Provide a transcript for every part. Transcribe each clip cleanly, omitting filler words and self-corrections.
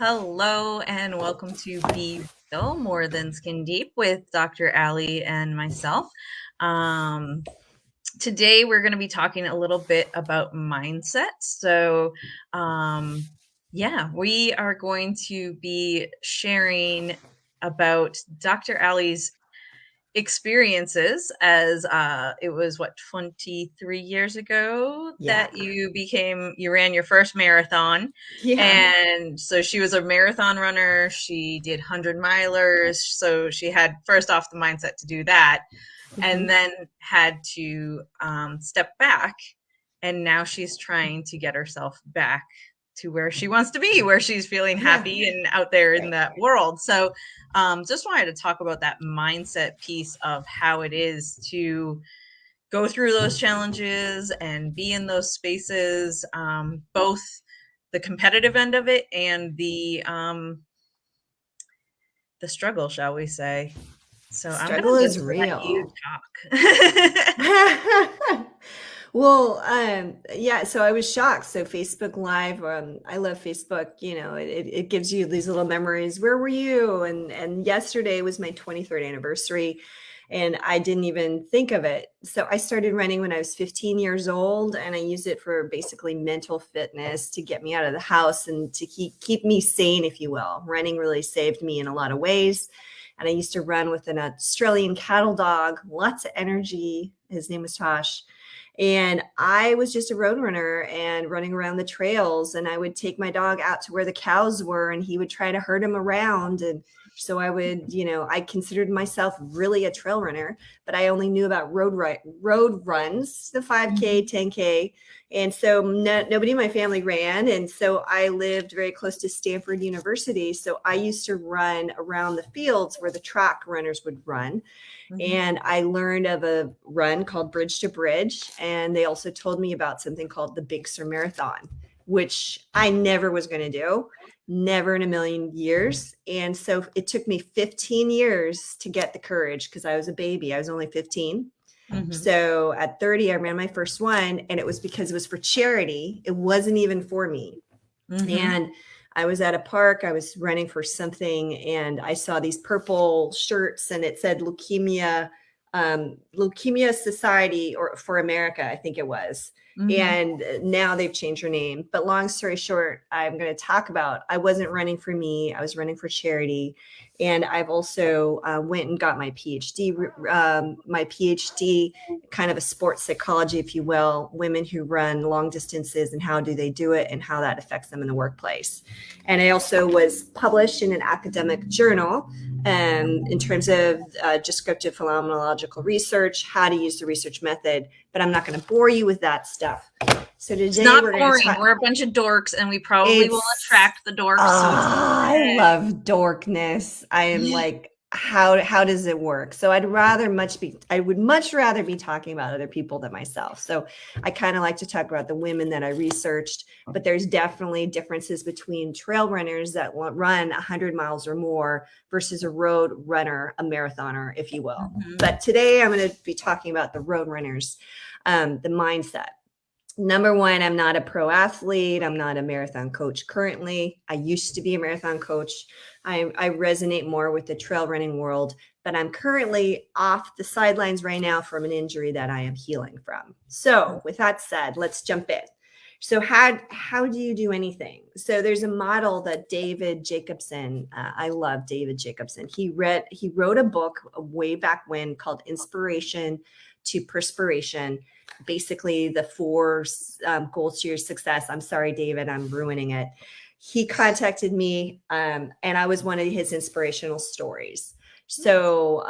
Hello and welcome to Be Real More Than Skin Deep with Dr. Ali and myself. Um, Today we're going to be talking a little bit about mindset. We are going to be sharing about Dr. Ali's experiences as it was 23 years ago Yeah. that you ran your first marathon. Yeah. And so she was a marathon runner. She did 100 milers, so she had first off the mindset to do that, and Mhm. then had to step back, and now she's trying to get herself back to where she wants to be, where she's feeling Yeah. happy and out there in Right. that world. So just wanted to talk about that mindset piece of how it is to go through those challenges and be in those spaces, both the competitive end of it and the struggle, shall we say. So I'm Struggle gonna is just let you real. talk. Well, yeah, so I was shocked. So Facebook Live, I love Facebook, it gives you these little memories. Where were you? And yesterday was my 23rd anniversary, and I didn't even think of it. So I started running when I was 15 years old, and I used it for basically mental fitness to get me out of the house and to keep me sane, if you will. Running really saved me in a lot of ways. And I used to run with an Australian cattle dog, lots of energy. His name was Tosh. And I was just a road runner and running around the trails. And I would take my dog out to where the cows were, and he would try to herd him around. And so I would, I considered myself really a trail runner, but I only knew about road runs, the 5K, 10K. And so nobody in my family ran. And so I lived very close to Stanford University. So I used to run around the fields where the track runners would run. Mhm. And I learned of a run called Bridge to Bridge. And they also told me about something called the Big Sur Marathon, which I never was going to do, never in a million years. And so it took me 15 years to get the courage because I was a baby. I was only 15. Mhm. So at 30, I ran my first one, and it was because it was for charity. It wasn't even for me. Mhm. And I was at a park, I was running for something, and I saw these purple shirts, and it said Leukemia Society or for America, I think it was. Mhm. And now they've changed their name. But long story short, I'm going to talk about I wasn't running for me, I was running for charity. And I've also went and got my PhD, kind of a sports psychology, if you will, women who run long distances and how do they do it and how that affects them in the workplace. And I also was published in an academic journal in terms of descriptive phenomenological research, how to use the research method, but I'm not going to bore you with that stuff. So It's today not we're going to boring. talk. We're a bunch of dorks, and we probably will It's attract the dorks, so it's I okay. love dorkness. I am like, how does it work? So I would much rather be talking about other people than myself. So I kind of like to talk about the women that I researched, but there's definitely differences between trail runners that run 100 miles or more versus a road runner, a marathoner, if you will. Mhm. But today I'm going to be talking about the road runners, the mindset. Number one, I'm not a pro athlete. I'm not a marathon coach currently. I used to be a marathon coach. I resonate more with the trail running world, but I'm currently off the sidelines right now from an injury that I am healing from. So, with that said, let's jump in. So, how do you do anything? So, there's a model that David Jacobson. I love David Jacobson. He wrote a book way back when called Inspiration to Perspiration, basically the four goals to your success. I'm sorry, David, I'm ruining it. He contacted me, and I was one of his inspirational stories. So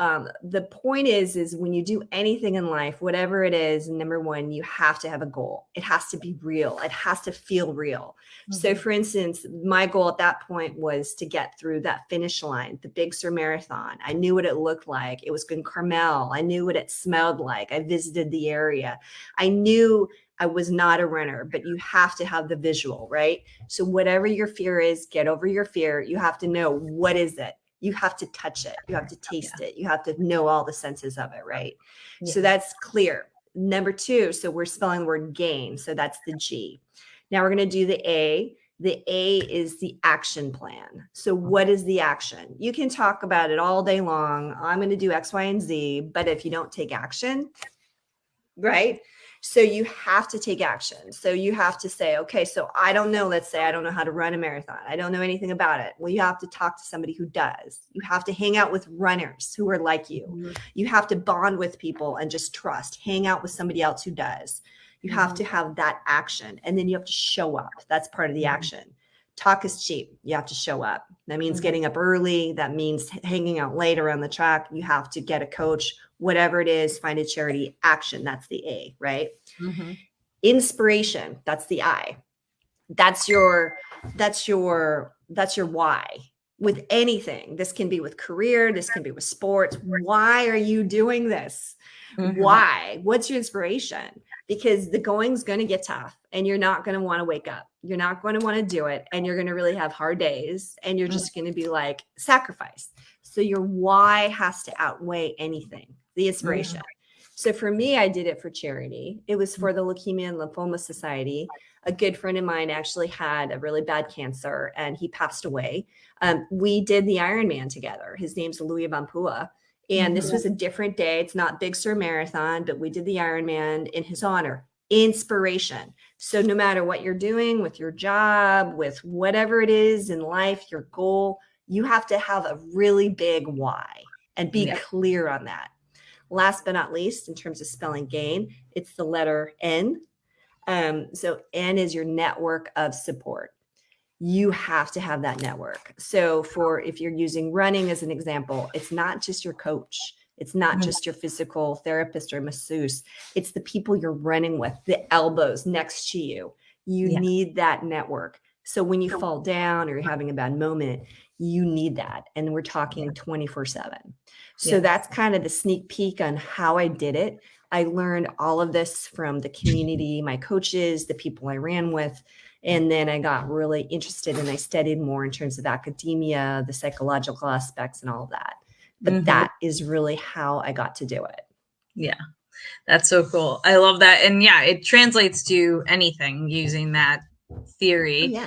the point is when you do anything in life, whatever it is, number one, you have to have a goal. It has to be real. It has to feel real. So, Mhm. for instance, my goal at that point was to get through that finish line, the Big Sur Marathon. I knew what it looked like. It was in Carmel. I knew what it smelled like. I visited the area. I knew I was not a runner, but you have to have the visual, right? So, whatever your fear is, get over your fear. You have to know what is it. You have to touch it. You have to taste Yeah. it. You have to know all the senses of it, right? So, Yeah. that's clear. Number two, so we're spelling the word gain. So, that's the G. Now we're going to do the A. The A is the action plan. So, what is the action? You can talk about it all day long. I'm going to do X, Y, and Z. But if you don't take action, right? So you have to take action. So you have to say, okay, so I don't know, let's say I don't know how to run a marathon. I don't know anything about it. Well, you have to talk to somebody who does. You have to hang out with runners who are like you. Mhm. You have to bond with people and just trust. Hang out with somebody else who does. You have to have that action, and then you have to show up. That's part of the action. Talk is cheap. You have to show up. That means getting up early. That means hanging out late around the track. You have to get a coach, whatever it is, find a charity. Action. That's the A, right? Mm-hmm. Inspiration. That's the I. That's your why. With anything, this can be with career, this can be with sports. Why are you doing this? Mm-hmm. Why? What's your inspiration? Because the going's going to get tough and you're not going to want to wake up. You're not going to want to do it. And you're going to really have hard days and you're just going to be like sacrifice. So your why has to outweigh anything, the inspiration. So for me, I did it for charity. It was for the Leukemia and Lymphoma Society. A good friend of mine actually had a really bad cancer and he passed away. We did the Ironman together. His name's Louis Bampua. And this was a different day. It's not Big Sur Marathon, but we did the Ironman in his honor. Inspiration. So no matter what you're doing with your job, with whatever it is in life, your goal, you have to have a really big why and be clear on that. Last but not least, in terms of spelling gain, it's the letter N. So N is your network of support. You have to have that network. So if you're using running as an example, it's not just your coach. It's not just your physical therapist or masseuse. It's the people you're running with, the elbows next to you. You need that network. So when you fall down or you're having a bad moment, you need that. And we're talking 24/7. So that's kind of the sneak peek on how I did it. I learned all of this from the community, my coaches, the people I ran with. And then I got really interested and I studied more in terms of academia, the psychological aspects and all of that. But that is really how I got to do it. Yeah. That's so cool. I love that. And yeah, it translates to anything using that theory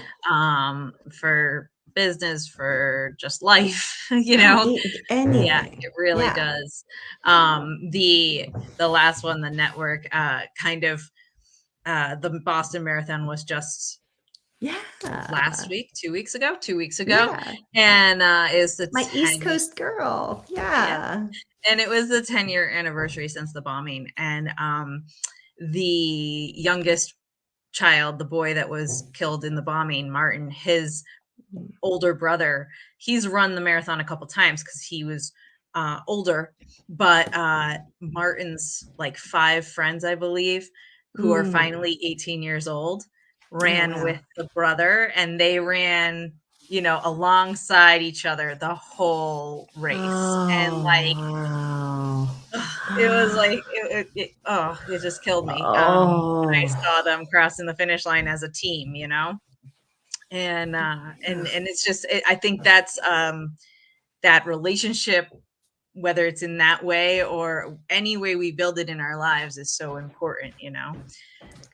for business, for just life, Anything. Yeah, it really does. The last one, the network, the Boston Marathon was just last week, 2 weeks ago, and is the my East Coast girl. And it was the 10-year anniversary since the bombing, and the youngest child, the boy that was killed in the bombing, Martin, his older brother, he's run the marathon a couple times because he was older, but Martin's like 5 friends, I believe, who are finally 18 years old, ran with the brother, and they ran alongside each other the whole race. And like it was like it just killed me when I saw them crossing the finish line as a team, and it's just I think that's that relationship, whether it's in that way or any way we build it in our lives, is so important.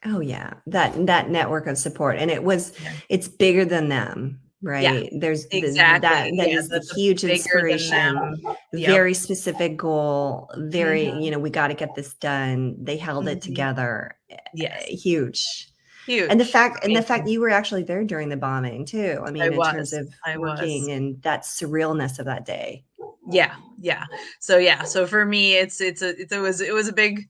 Oh yeah, that network of support, and it's bigger than them, right? There's exactly that is the huge inspiration, very specific goal, very we got to get this done. They held it together. Huge. And the fact you were actually there during the bombing too. I mean, in terms of working and that surrealness of that day. Yeah. So for me, it was a big,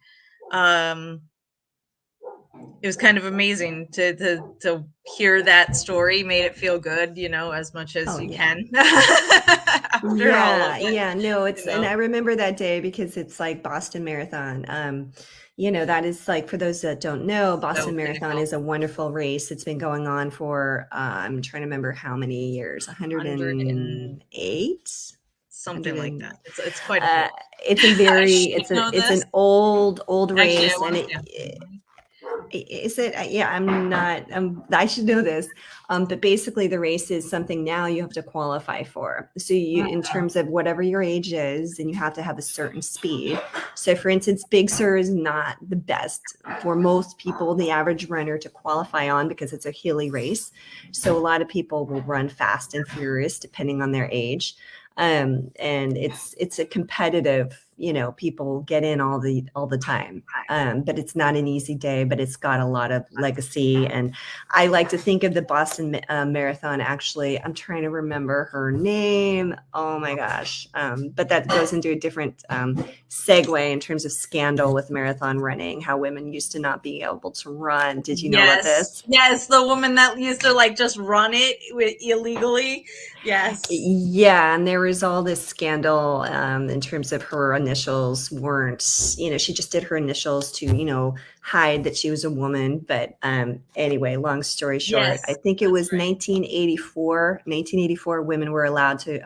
it was kind of amazing to hear that story. Made it feel good, as much as you can. After all of it, no, and I remember that day because it's like Boston Marathon. That is like, for those that don't know, Boston Marathon is a wonderful race. It's been going on for I'm trying to remember how many years, 108. Something like that. It's quite it's a very it's an old race, and Is it? Yeah, I'm not. I should know this. But basically, the race is something now you have to qualify for. So you, in terms of whatever your age is, and you have to have a certain speed. So, for instance, Big Sur is not the best for most people, the average runner, to qualify on because it's a hilly race. So a lot of people will run fast and furious depending on their age. And it's a competitive, people get in all the time. But it's not an easy day, but it's got a lot of legacy. And I like to think of the Boston Marathon. Actually, I'm trying to remember her name. Oh my gosh. But that goes into a different segue in terms of scandal with marathon running, how women used to not be able to run. Did you know about Yes, this? yes, the woman that used to like just run it illegally. Yes, Yeah, and there was all this scandal in terms of her initials weren't, she just did her initials to, hide that she was a woman. But anyway, long story short, I yes, think it that's was right. 1984, women were allowed to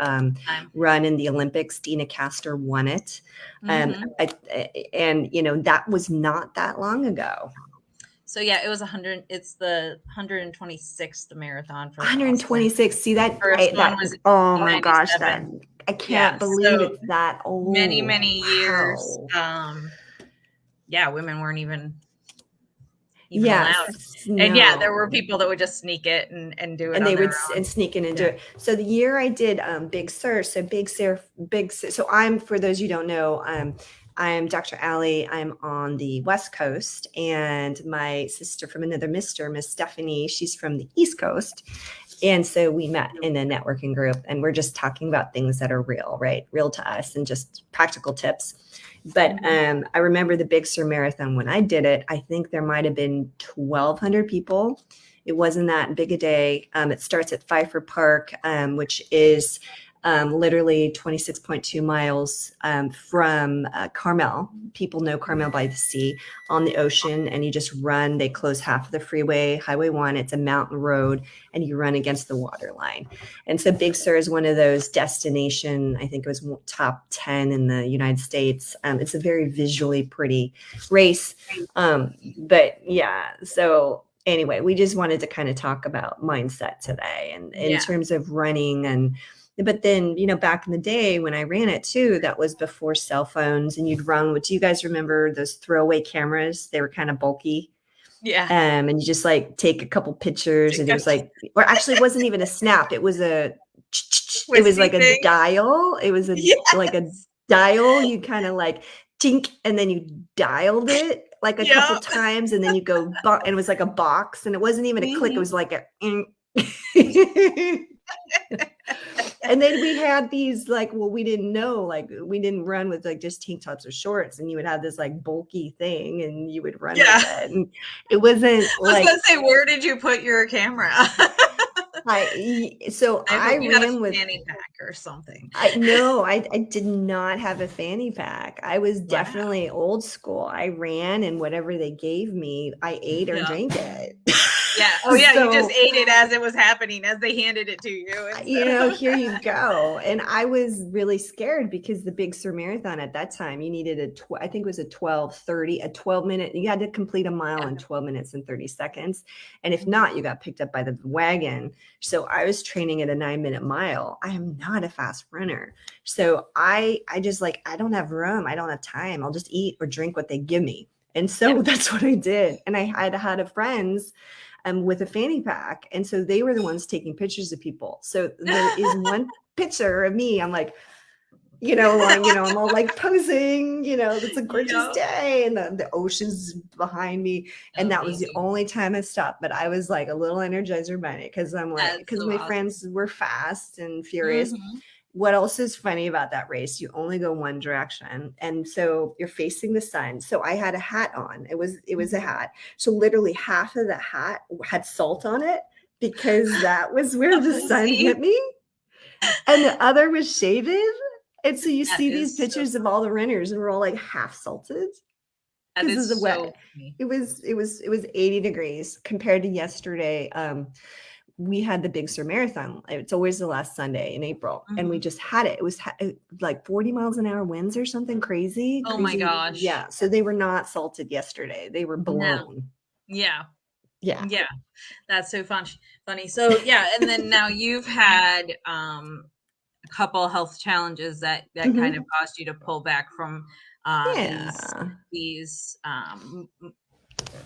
run in the Olympics. Dina Castor won it. Um, Mm-hmm. I, and, that was not that long ago. So yeah, it was 100. It's the 126th marathon for Boston. 126. See that First one that was oh in my gosh, that 97. I Yeah, can't believe so it's that many, old. many years. Wow. Yeah, women weren't even allowed. Yes, And yeah, there were no. people that would just sneak it and do it And on they their would own. and sneak in and do Yeah. it. So the year I did Big Sur, so Big Sur, so I'm, for those you don't know, I'm Dr. Allie. I'm on the West Coast, and my sister from another mister, Miss Stephanie, she's from the East Coast. And so we met in a networking group, and we're just talking about things that are real, right? Real to us, and just practical tips. But Mhm. I remember the Big Sur Marathon when I did it. I think there might have been 1,200 people. It wasn't that big a day. It starts at Pfeiffer Park, which is literally 26.2 miles from Carmel. People know Carmel by the sea, on the ocean, and you just run. They close half of the freeway, Highway 1. It's a mountain road, and you run against the water line. And so Big Sur is one of those destination, I think it was top 10 in the United States. It's a very visually pretty race. But yeah, so anyway, we just wanted to kind of talk about mindset today, and in Yeah. terms of running. And but then, back in the day when I ran it too, that was before cell phones, and you'd run with, do you guys remember those throwaway cameras? They were kind of bulky. Yeah. And you just like take a couple pictures, and it was like, or actually it wasn't even a snap. It was it was Twisty like a thing. dial. It was like a Yes. dial. You kind of like tink, and then you dialed it like a couple Yep. times, and then you go, and it was like a box, and it wasn't even a click. It Hmm. was like a, and then we had these like, well, we didn't know, like we didn't run with like just tank tops or shorts, and you would have this like bulky thing, and you would run with Yeah. it, and it wasn't I was like gonna say, where did you put your camera? so I I hope you had a ran with, fanny pack or something. I no, I did not have a fanny pack. I was Wow. definitely old school. I ran, and whatever they gave me, I ate or Yeah. drank it. Yeah. Oh yeah, you just So ate it as it was happening, as they handed it to you instead of here you go. And I was really scared because the Big Sur Marathon at that time, you needed I think it was a 12:30, a 12-minute, you had to complete a mile Yeah. in 12 minutes and 30 seconds. And if Mhm. not, you got picked up by the wagon. So I was training at a 9-minute mile. I am not a fast runner. So I just like, I don't have room. I don't have time. I'll just eat or drink what they give me. And Yeah. so that's what I did. And I had a friends with a fanny pack. And so they were the ones taking pictures of people. So there is one picture of me. I'm like, I'm all like posing, it's a gorgeous Yep. day, and the ocean's behind me. And that was the Amazing. only time I stopped. But I was like a little Energizer bunny, because I'm like, That's because so my awesome. friends were fast and furious. Mhm. What else is funny about that race? You only go one direction, and so you're facing the sun. So I had a hat on. It was a Mhm. hat. So literally half of the hat had salt on it, because that was where the Oh, sun see? hit me, and the other was shaded. And so you That see these is so pictures of all the runners, and we're all like half salted that because of the is so wet. funny. It was 80 degrees compared to yesterday. We had the Big Sur Marathon. It's always the last Sunday in April, and we Mhm. just had it. It was like 40 miles an hour winds or something crazy, Oh my crazy. gosh. Yeah. So they were not salted yesterday. They were No. blown. Yeah. Yeah. Yeah. That's so funny. So yeah, and then now you've had a couple health challenges that kind of Hmm. caused you to pull back from these Yeah. these Oh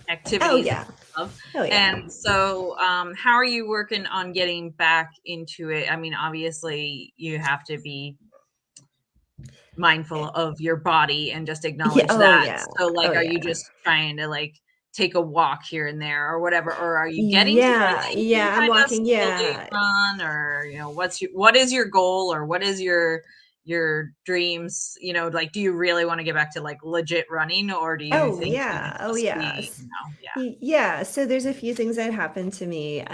activities that yeah. you love. Oh yeah. And so how are you working on getting back into it? I mean, obviously you have to be mindful of your body and just Yeah. acknowledge Oh that. yeah. So Oh like, are you yeah. just trying to like take a walk here and there or whatever, or are you getting to where Yeah. that you can Yeah. I'm kind of walking. slowly Yeah. run, or what is your goal, or what is your dreams? Like, do you really want to get back to like legit running, or do you Oh think you can yeah. Oh just yeah. be, yeah. Yeah, so there's a few things that happened to me.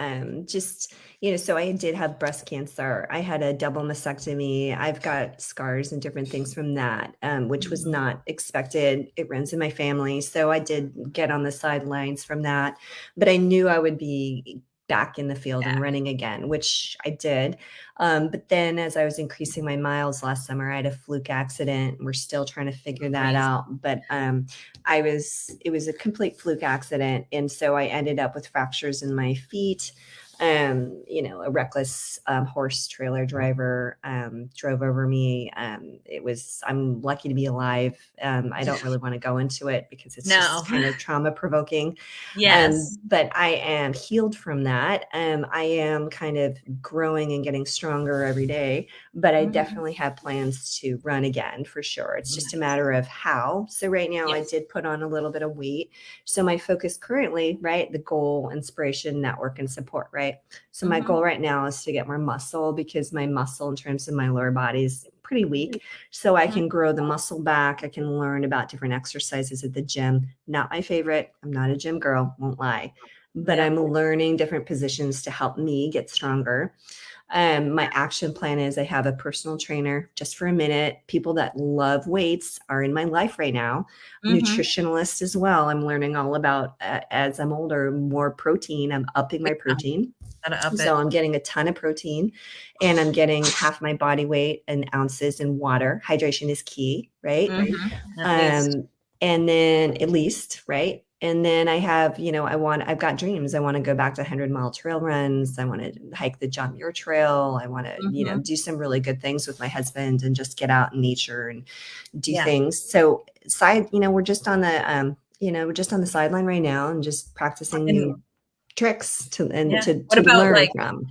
Just, so I did have breast cancer. I had a double mastectomy. I've got scars and different things from that, which was Mhm. not expected. It runs in my family. So I did get on the sidelines from that, but I knew I would be back in the field and Back. running again, which I did. But then as I was increasing my miles last summer, I had a fluke accident. We're still trying to figure that Crazy. out. But it was a complete fluke accident. And so I ended up with fractures in my feet. A reckless horse trailer driver drove over me. I'm lucky to be alive. I don't really want to go into it because it's No. just kind of trauma provoking. Yes. But I am healed from that. I am kind of growing and getting stronger every day, but I Mhm. definitely have plans to run again for sure. It's just a Nice. matter of how. So right now I Yes. did put on a little bit of weight. So my focus currently, right, the goal, inspiration, network, and support, right? So my Mhm. goal right now is to get more muscle because my muscle in terms of my lower body is pretty weak. So I Mhm. can grow the muscle back. I can learn about different exercises at the gym. Not my favorite. I'm not a gym girl, won't lie, but Yep. I'm learning different positions to help me get stronger. My action plan is I have a personal trainer just for a minute. People that love weights are in my life right now. Mhm. Nutritionist as well. I'm learning all about, as I'm older, more protein. I'm upping my Yeah, protein. gotta up So it. I'm getting a ton of protein and I'm getting half my body weight in ounces in water. Hydration is key, right? Mhm. At least. Um, and then at least, right? And then I have, I've got dreams. I want to go back to 100-mile trail runs. I want to hike the John Muir Trail. I want to, Mhm. do some really good things with my husband and just get out in nature and do Yeah. things. So we're just on we're just on the sideline right now and just practicing And new tricks to and yeah. to What to about learn like from.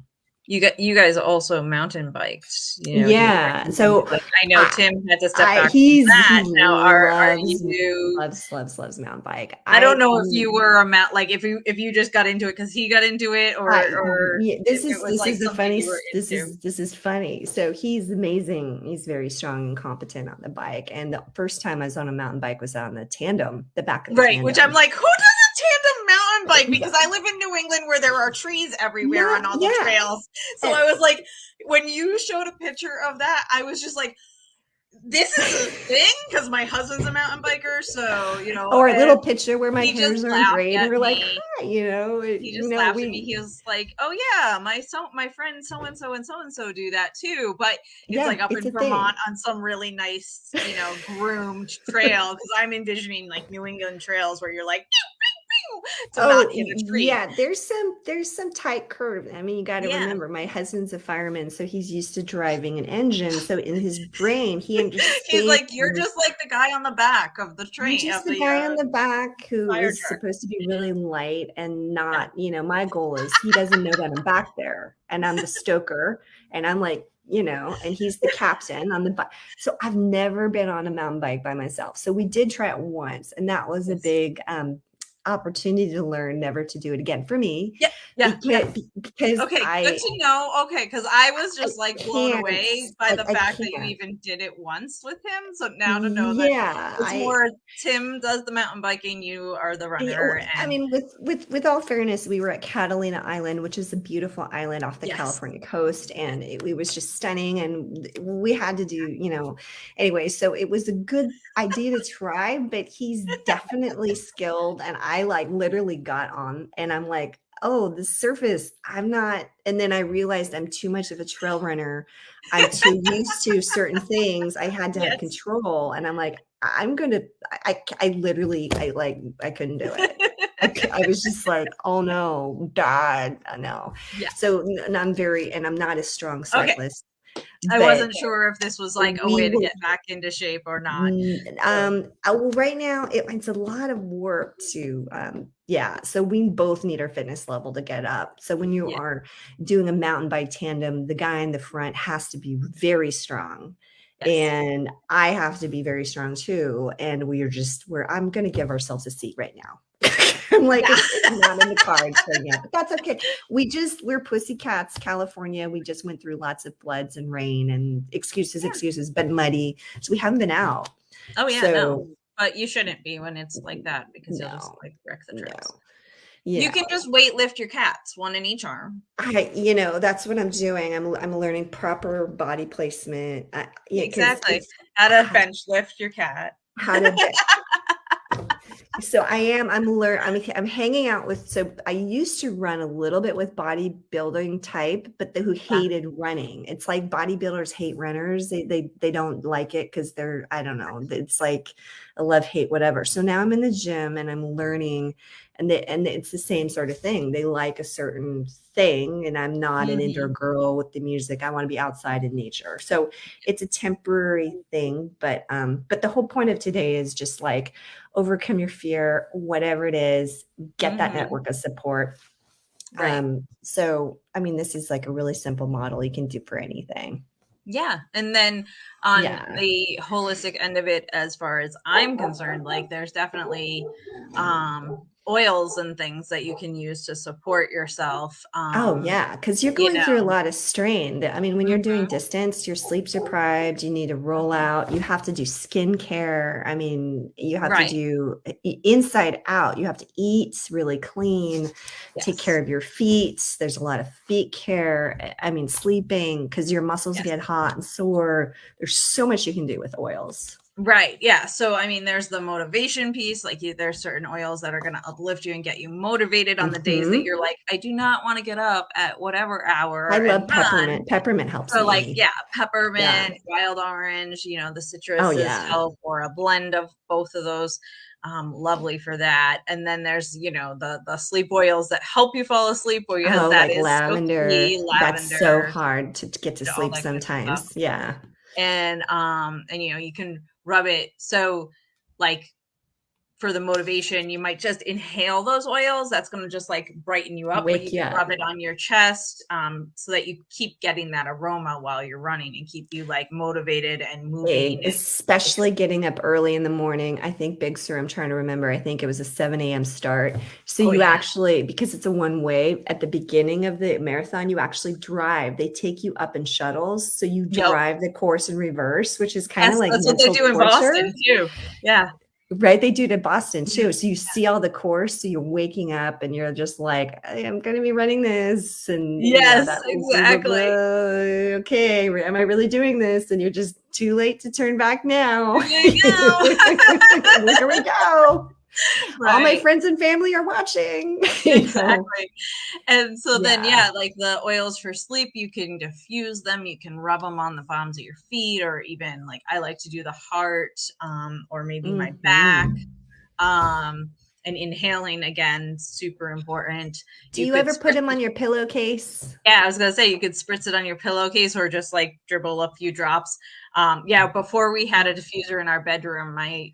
you guys also mountain biked, do you Yeah. So like, I know I Tim had to step I back from he that. Now are loves you loves mountain bike. I don't know if you were a mount like if you just got into it because he got into it, or Yeah, if it was like this is something funny. you were into. This is funny. So he's amazing. He's very strong and competent on the bike. And the first time I was on a mountain bike was on the tandem, the back of the Right, which I'm tandem. like, who does a tandem mountain bike? Yeah, Because I live in New England where there are trees everywhere not on all the yeah. trails. So And I was like, when you showed a picture of that, I was just like, this is a thing because my husband's a mountain biker. So, or a and little picture where my he just hairs aren't laughed gray and at we're like, me. hi, He just laughed at me. He was like, "Oh yeah, my friend so and so do that too." But it's yeah, like up it's in a Vermont thing. on some really nice, groomed trail. Because I'm envisioning like New England trails where you're like to not Oh, hit a tree. yeah, there's some tight curve. I mean, you got to Yeah, remember, my husband's a fireman, so he's used to driving an engine. So in his brain, he he's understands. like, "You're just like the guy on the back of the I'm train just of the the guy on the back who fire is truck." supposed to be really light and Yeah. not, my goal is he doesn't know that I'm back there and I'm the stoker and I'm like, and he's the captain on the bike. So I've never been on a mountain bike by myself. So we did try it once and that was a Yes. big opportunity to learn never to do it again for me Yeah. Yeah. Yeah. because Okay, good to know. Okay, because I was I just like blown can't, away by the I fact that you can't. even did it once with him. So now to know that Yeah, it's more Tim does the mountain biking, you are the Yeah, runner, I and mean, with all fairness, we were at Catalina Island, which is a beautiful island off the yes, California coast, and it was just stunning. And we had to do, anyway. So it was a good idea to try, but he's definitely skilled, and I like literally got on, and I'm like, oh, the surface, I'm not. And then I realized I'm too much of a trail runner. I'm too used to certain things. I had to have yes. control, and I'm like, I'm gonna I literally I couldn't do it. I was just like, oh no, God, no. Yeah. So and I'm not a strong Okay. cyclist, I but wasn't sure if this was like a we way to will. get back into shape or not. So, Well, right now it's a lot of work to, yeah. So we both need our fitness level to get up. So when you yeah. are doing a mountain bike tandem, the guy in the front has to be very strong, Yes. and I have to be very strong too. And I'm going to give ourselves a seat right now. I'm like, Yeah. it's not in the cards right now, but that's okay. We're pussycats, California. We just went through lots of floods and rain and Yeah. excuses, but muddy. So we haven't been out. Oh yeah, no. So But you shouldn't be when it's like that because you'll just no, like wreck the no, trails. You can yeah. just weight lift your cats, one in each arm. That's what I'm doing. I'm learning proper body placement. Yeah, because Exactly. How to bench lift your cat. how to So I'm hanging out with, so I used to run a little bit with bodybuilding type, but who Yeah. hated running. It's like bodybuilders hate runners. They don't like it because they're, I don't know. It's like a love hate, whatever. So now I'm in the gym and I'm learning, and it's the same sort of thing. They like a certain thing, and I'm not an indoor Mhm. girl with the music. I want to be outside in nature. So it's a temporary thing, but the whole point of today is just like overcome your fear, whatever it is, get that Mhm. network of support. Right. So I mean, this is like a really simple model you can do for anything. Yeah. And then on Yeah. the holistic end of it, as far as I'm concerned, like there's definitely oils and things that you can use to support yourself. Oh, yeah, because you're You going through a know. lot of strain. I mean, when you're doing Mhm. distance, your sleep's deprived, you need to roll out, you have to do skincare. I mean, you have to Right. do inside out. You have to eat really clean, take care Yes. of your feet. There's a lot of feet care. I mean, sleeping because your muscles Yes. get hot and sore. There's so much you can do with oils. Right. Yeah. So, I mean, there's the motivation piece. Like, there's certain oils that are going to uplift you and get you motivated on the days that Hmm. you're like, I do not want to get up at whatever I hour and love run. peppermint. Peppermint helps So, like, me. yeah, Yeah. peppermint, wild orange, the Oh, citruses yeah. help, or a blend of both of those. Lovely for that. And then there's, the sleep oils that help you fall asleep, because Oh, that like is so lavender. key. That's so Lavender, hard to get to all sleep that good stuff. sometimes. Yeah. And you can rub it. So, like, for the motivation, you might just inhale those oils. That's going to just like brighten you up, but you Wake you can rub up. it on your chest, so that you keep getting that aroma while you're running and keep you like motivated and moving and Especially excited. getting up early in the morning. I think Big Sur, I'm trying to remember. I think it was a 7 a.m. start. So Oh you yeah. actually, because it's a one way at the beginning of the marathon, you actually drive. They take you up in shuttles. So you Yep. drive the course in reverse, which is kind of Yes, like that's what they mental do in torture. Boston too. Yeah. Right, they do to Boston Mhm. too. So you see all the course, so you're waking up and you're just like, I am going to be running this, and Yes, that was exactly. okay. Am I really doing this? And you're just too late to turn back now. There you go. Here we go. All my Right. friends and family are watching. Exactly. And so then, Yeah. yeah, like the oils for sleep, you can diffuse them. You can rub them on the bottoms of your feet, or even like I like to do the heart, or maybe my back. Hmm. Um, and inhaling, again, super important. Do You you could ever put spritz them it. on your pillowcase? Yeah, I was gonna say you could spritz it on your pillowcase or just like dribble a few drops. Yeah, before we had a diffuser in our bedroom, my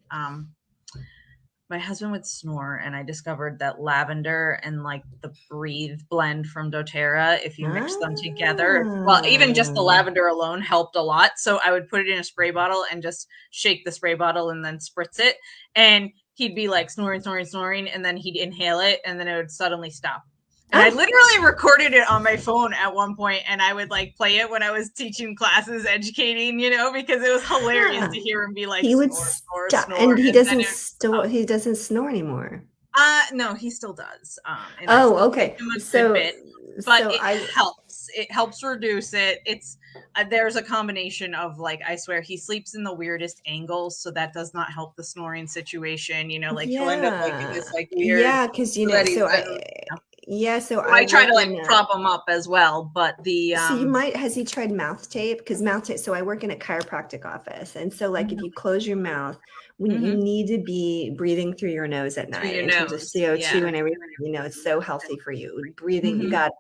husband would snore, and I discovered that lavender and like the breathe blend from doTERRA, if you mix them together, well, even just the Ah. lavender alone helped a lot. So I would put it in a spray bottle and just shake the spray bottle and then spritz it, and he'd be like snoring, snoring, snoring, and then he'd inhale it, and then it would suddenly stop. And I Oh, literally recorded it on my phone at one point, and I would like play it when I was teaching classes, educating, because it was hilarious huh. to hear him be like He would snore, snore, stop, snore, and he and then doesn't it would stop. store. He doesn't snore anymore. No, he still does. And I Oh, still give okay. him a good So, bit, but so it I helps. It helps reduce it. It's There's a combination of, like, I swear he sleeps in the weirdest angles, so that does not help the snoring situation. Like he'll end up like in this like weird, yeah, because so that he's so been, so so I I try to work like in prop him up as well. But the so you might has he tried mouth tape? Because mouth tape. So I work in a chiropractic office, and so like if Mhm. you close your mouth, when you Mm-hmm. need to be breathing through your nose at Through night your in terms of nose. Yeah. CO2 and everything, it's so healthy for you. Breathing, you Mm-hmm. got,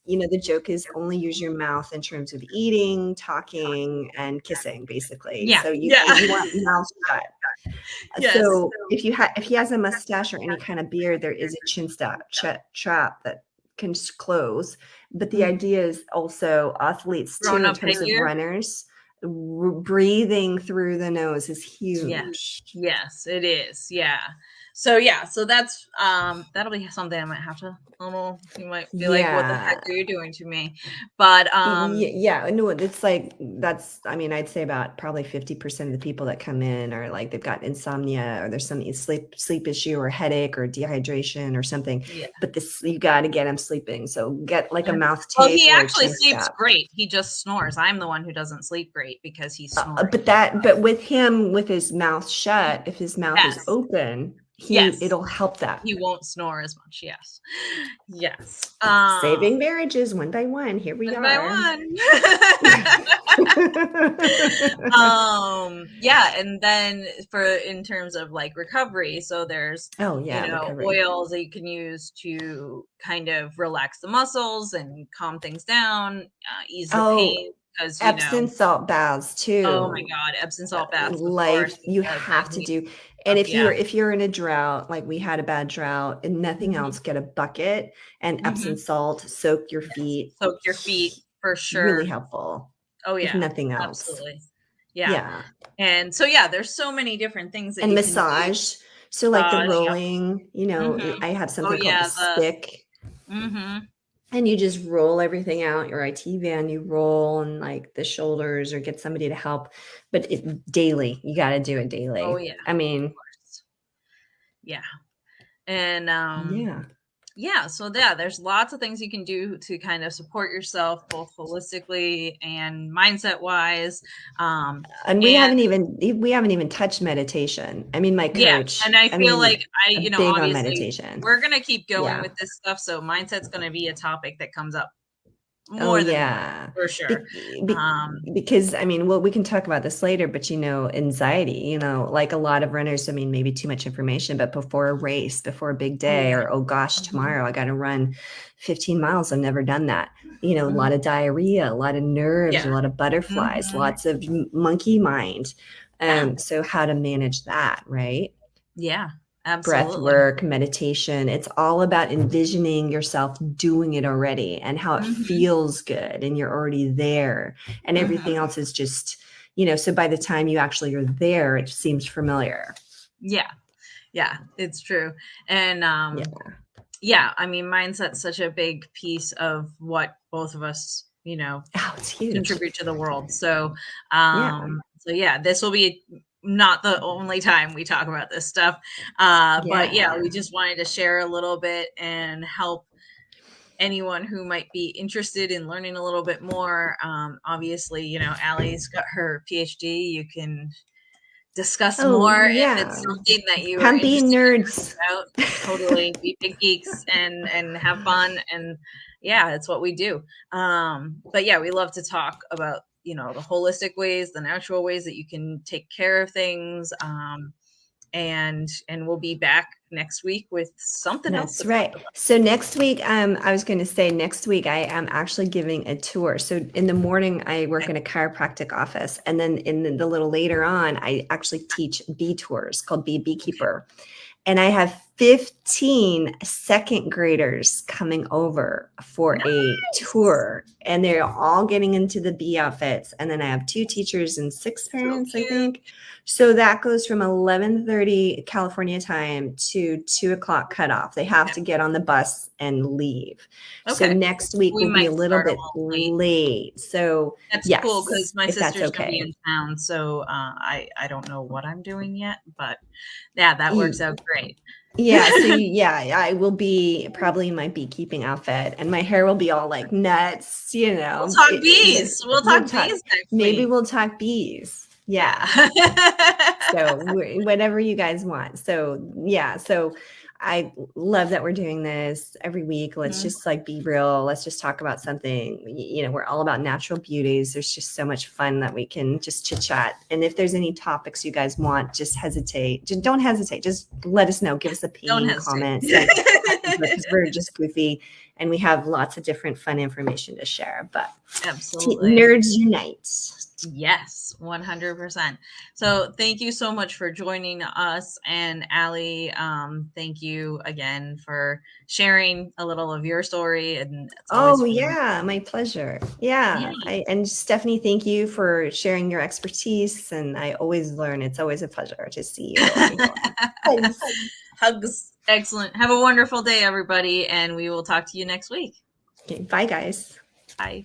the joke is only use your mouth in terms of eating, talking, and kissing, basically. Yeah. So Yeah. you want mouth shut. Yes. So if he has a mustache or any kind of beard, there is a chin trap that can close. But the Mm. idea is also athletes too, Grown in up terms of figure. runners, breathing through the nose is Yeah. huge. Yes, it is. Yeah. So yeah, so that's that'll be something I might have to, I don't know, you might be like, what the heck Yeah. are you doing to me? But Yeah, no, it's like that's, I mean, I'd say about probably 50% of the people that come in are like they've got insomnia or there's some sleep issue or headache or dehydration or something. yeah. But this, you got to get them sleeping. So get like a mouth Well, tape he or a actually chin sleeps strap. great. He just snores. I'm the one who doesn't sleep great because he's snoring. But with him, with his mouth shut, if his mouth is Yes. open, Yes. it'll help that. He won't snore as much. Yes. Yes. Saving marriages one by one. Here we One by are. one. Yeah, and then for in terms of like recovery, so there's, Oh yeah, recovery. oils that you can use to kind of relax the muscles and calm things down, ease the Oh, pain because Epsom salt baths oh my too. god, Epsom salt baths, of course, Life, you that have to needs do. And stuff, yeah. if you're in a drought, like we had a bad drought and nothing Mhm, else, get a bucket and Epsom mhm. salt, soak your Yes, feet. soak your feet for Really sure. helpful, Oh if yeah, nothing else. absolutely. Yeah, Yeah. and so yeah, there's so many different things that And you can do. massage. So like the Massage, yep. rolling, Mhm. I have Oh something called the yeah, stick. mhm. And you just roll everything out your IT van, you roll and like the shoulders or get somebody to help. But daily, you got to do it Oh daily. yeah, I of mean, course. Yeah. And yeah. yeah, so yeah, there's lots of things you can do to kind of support yourself both holistically and mindset wise. And And we haven't even touched meditation. I mean, my yeah, coach, and I I feel mean, like big on obviously meditation. we're gonna keep going Yeah. with this stuff. So mindset's gonna be a topic that comes up Oh more than once yeah. for sure. Be, be, Um, because I mean, well, we can talk about this later, but anxiety, like a lot of runners, I mean, maybe too much information, but before a race, before a big oh day, yeah. or oh gosh, Mhm, tomorrow I got to run 15 miles. I've never done that. A mhm. lot of diarrhea, a lot of nerves, a Yeah. lot of butterflies, Mhm. lots of monkey mind. Yeah. So how to manage that, right? Yeah. Breath Absolutely. work, meditation. It's all about envisioning yourself doing it already and how it Mhm, feels good and you're already there. And everything mhm. else is just, so by the time you actually are there, it seems familiar. Yeah. Yeah, it's true. And Yeah. yeah, I mean, mindset's such a big piece of what both of us, Oh, it's huge. contribute to the world. Yeah. So yeah, this will be not the only time we talk about this stuff. But yeah, Yeah. we just wanted to share a little bit and help anyone who might be interested in learning a little bit more. Obviously, Allie's got her PhD. You can discuss Oh, more if it's yeah. something that you are Come be interested nerds. in learning about. Totally, be big geeks and have fun, and yeah, it's what we do. But yeah, we love to talk about the holistic ways, the natural ways that you can take care of things. And we'll be back next week with something else to That's talk right. about. So next week, I was going to say next week I am actually giving a tour. So in the morning, I work Okay. in a chiropractic office, and then in the little later on, I actually teach bee tours called Bee Beekeeper. And I have 15 second graders coming over for a Nice. tour, and they're all getting into the bee outfits. And then I have 2 teachers and 6 parents, I So think. So that goes from 11:30 California time to 2 o'clock cutoff. They have cute. to get on the bus and leave. So Okay. next week We will be might a little start a bit little late. late. So That's cool yes, because my if that's sister's gonna be okay. in town, so I don't know what I'm doing yet, but yeah, that works out great. Yeah, so yeah, I will be probably in my beekeeping outfit and my hair will be all like nuts, We'll talk but bees. We'll we'll talk talk, bees next maybe week. we'll talk bees. Yeah. Yeah. So whatever you guys want. So yeah, so I love that we're doing this every week. Let's Mhm. just like be real. Let's just talk about something. We're all about natural beauties. There's just so much fun that we can just chit chat. And if there's any topics you guys want, just hesitate. Just don't hesitate. Just let us know. Give us a Don't ping, hesitate. comment, send because we're just goofy and we have lots of different fun information to share. But Absolutely. nerds unite. Yes, 100%. So thank you so much for joining us. And Allie, thank you again for sharing a little of your story. And it's always Oh fun. yeah, my pleasure. Yeah, And Stephanie, thank you for sharing your expertise. And I always learn. It's always a pleasure to see you. Thanks. hugs. Excellent. Have a wonderful day, everybody. And we will talk to you next week. Okay, bye guys. Bye.